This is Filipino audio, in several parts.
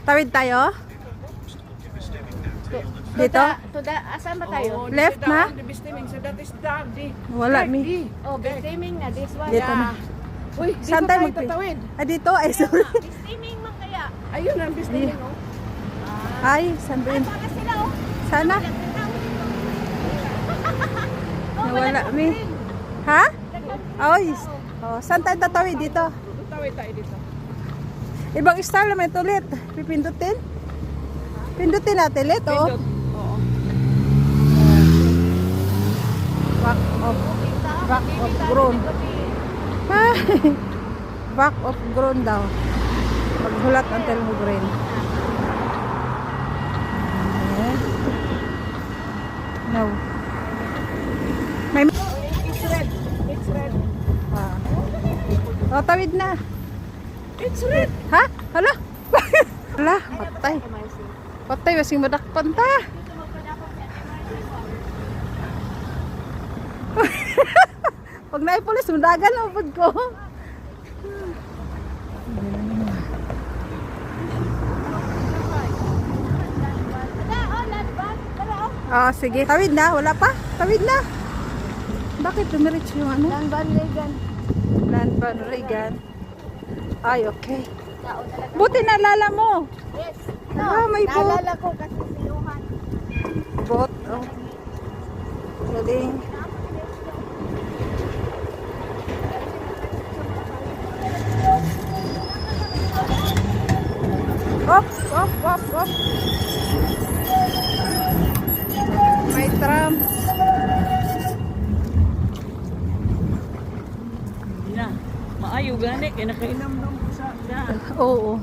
Tawid tayo? Dito? Asan ba tayo? Left na? Wala mi. Oh, Bistiming na. This one. Dito na. Uy, dito Saan tayo tayo tatawid. Ah, dito? Ay, sorry. Bistiming man kaya. Ayun ang Bistiming, oh. Ay, saan ba yun? Para sila oh. Sana? Nawala mi. Ha? Ay. Oh, saan tayo tatawid dito? Tatawid tayo dito. Ibang style naman ito ulit. Pipindutin? Pindutin natin ulit, oh. Pindot. Oo. Back of ground. Ah, back of ground daw. Maghulat until mo green. Okay. No. May It's red. It's red. oh, tawid na. It's red. Ha? Hala? Hala, patay. Patay, masing madakpan ta. Pag naipulis, madagan ang upod ko. Ah, sige. Tawid na. Wala pa? Tawid na. Bakit dumiretso yung ano? Banlegan. Land Regan. Ay, okay. Buti naalala mo. Yes. Ah, may boat. Naalala ko kasi si Johan. Boat. Oh. Galing. Op, op, op, op. May tram. Na. Maayo gani kay nakainom nang sa daan. Oo.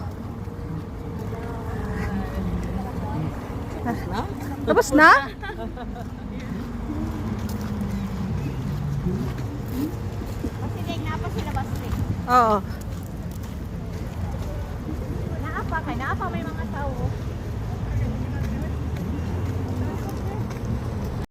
Na? Tapos na? Kasi dahil naapa sila basri. Oo. Naapa kay naapa may mga tao.